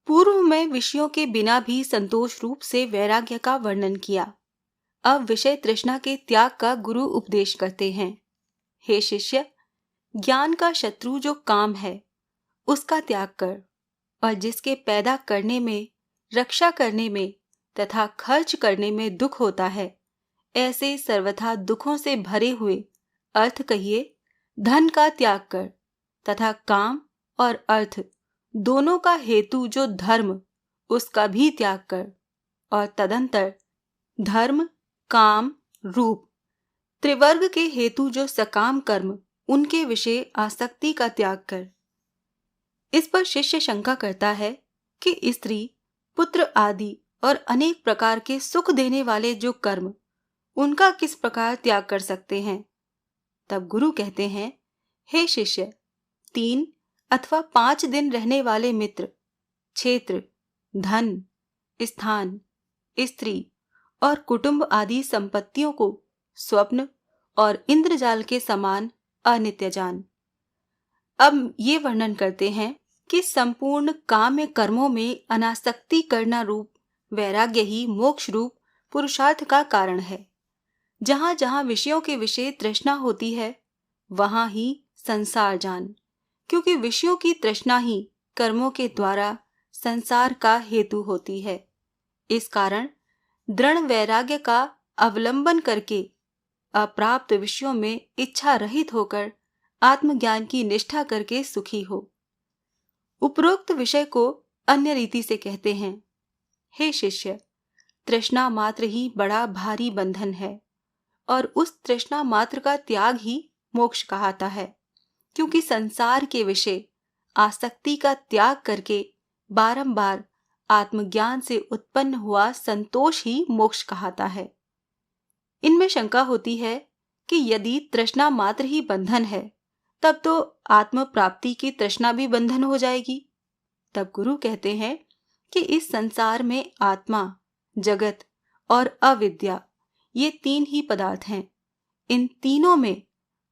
पूर्व में विषयों के बिना भी संतोष रूप से वैराग्य का वर्णन किया। अब विषय तृष्णा के त्याग का गुरु उपदेश करते हैं। हे शिष्य, ज्ञान का शत्रु जो काम है उसका त्याग कर, और जिसके पैदा करने में, रक्षा करने में तथा खर्च करने में दुख होता है, ऐसे सर्वथा दुखों से भरे हुए अर्थ कहिए धन का त्याग कर, तथा काम और अर्थ दोनों का हेतु जो धर्म, उसका भी त्याग कर, और तदंतर धर्म, काम, रूप त्रिवर्ग के हेतु जो सकाम कर्म, उनके विषय आसक्ति का त्याग कर। इस पर शिष्य शंका करता है कि स्त्री, पुत्र आदि और अनेक प्रकार के सुख देने वाले जो कर्म, उनका किस प्रकार त्याग कर सकते हैं। तब गुरु कहते हैं, हे शिष्य, 3 अथवा 5 दिन रहने वाले मित्र, क्षेत्र, धन, स्थान, स्त्री और कुटुंब आदि संपत्तियों को स्वप्न और इंद्रजाल के समान अनित्य जान। अब ये वर्णन करते हैं कि संपूर्ण काम्य कर्मों में अनासक्ति करना रूप वैराग्य ही मोक्ष रूप पुरुषार्थ का कारण है। जहां जहां विषयों के विषय तृष्णा होती है, वहां ही संसार जान, क्योंकि विषयों की तृष्णा ही कर्मों के द्वारा संसार का हेतु होती है। इस कारण दृढ़ वैराग्य का अवलंबन करके अप्राप्त विषयों में इच्छा रहित होकर आत्मज्ञान की निष्ठा करके सुखी हो। उपरोक्त विषय को अन्य रीति से कहते हैं, हे शिष्य, तृष्णा मात्र ही बड़ा भारी बंधन है, और उस तृष्णा मात्र का त्याग ही मोक्ष कहाता है, क्योंकि संसार के विषय आसक्ति का त्याग करके बारंबार आत्मज्ञान से उत्पन्न हुआ संतोष ही मोक्ष कहाता है। इनमें शंका होती है कि यदि तृष्णा मात्र ही बंधन है, तब तो आत्म प्राप्ति की तृष्णा भी बंधन हो जाएगी। तब गुरु कहते हैं कि इस संसार में आत्मा, जगत और अविद्या, ये 3 ही पदार्थ हैं। इन तीनों में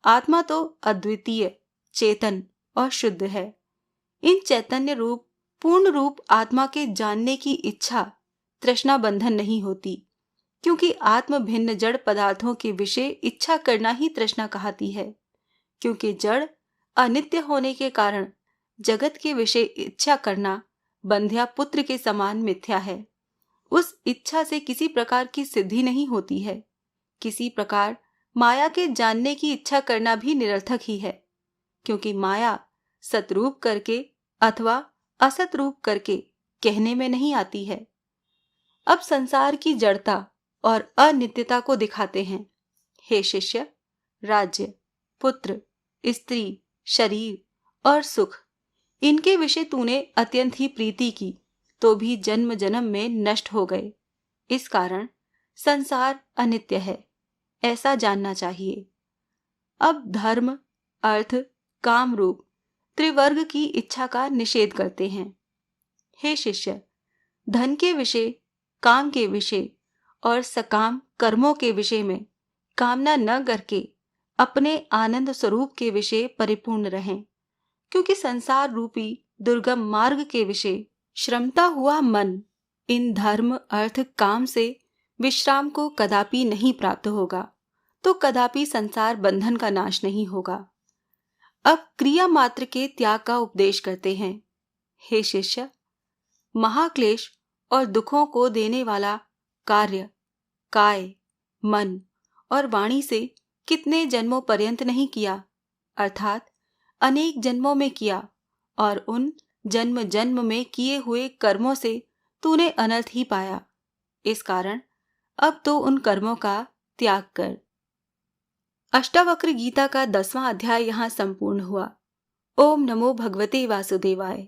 आत्मा तो अद्वितीय, चेतन और शुद्ध है। इन चैतन्य रूप, पूर्ण रूप आत्मा के जानने की इच्छा तृष्णा बंधन नहीं होती, क्योंकि आत्म भिन्न जड़ पदार्थों के विषय इच्छा करना ही तृष्णा कहाती है। क्योंकि जड़ अनित्य होने के कारण जगत के विषय इच्छा करना बंध्या पुत्र के समान मिथ्या है। उस इच्छा से किसी प्रकार की सिद्धि नहीं होती है। किसी प्रकार माया के जानने की इच्छा करना भी निरर्थक ही है, क्योंकि माया सतरूप करके अथवा असत रूप करके कहने में नहीं आती है। अब संसार की जड़ता और अनित्यता को दिखाते हैं। हे शिष्य, राज्य, पुत्र, स्त्री, शरीर और सुख, इनके विषय तूने अत्यंत ही प्रीति की, तो भी जन्म जन्म में नष्ट हो गए। इस कारण संसार अनित्य है, ऐसा जानना चाहिए। अब धर्म, अर्थ, काम रूप त्रिवर्ग की इच्छा का निषेध करते हैं। हे शिष्य, धन के विषय, काम के विषय और सकाम कर्मों के विषय में कामना न करके अपने आनंद स्वरूप के विषय परिपूर्ण रहें, क्योंकि संसार रूपी दुर्गम मार्ग के विषय श्रमता हुआ मन इन धर्म, अर्थ, काम से विश्राम को कदापि नहीं प्राप्त होगा, तो कदापि संसार बंधन का नाश नहीं होगा। अब क्रिया मात्र के त्याग का उपदेश करते हैं। हे शिष्य, महाक्लेश और दुखों को देने वाला कार्य काय, मन और वाणी से कितने जन्मों पर्यंत नहीं किया, अर्थात अनेक जन्मों में किया, और उन जन्म जन्म में किए हुए कर्मों से तूने अनर्थ ही पाया। इस कारण अब तो उन कर्मों का त्याग कर। अष्टावक्र गीता का 10वां अध्याय यहाँ संपूर्ण हुआ। ओम नमो भगवते वासुदेवाय।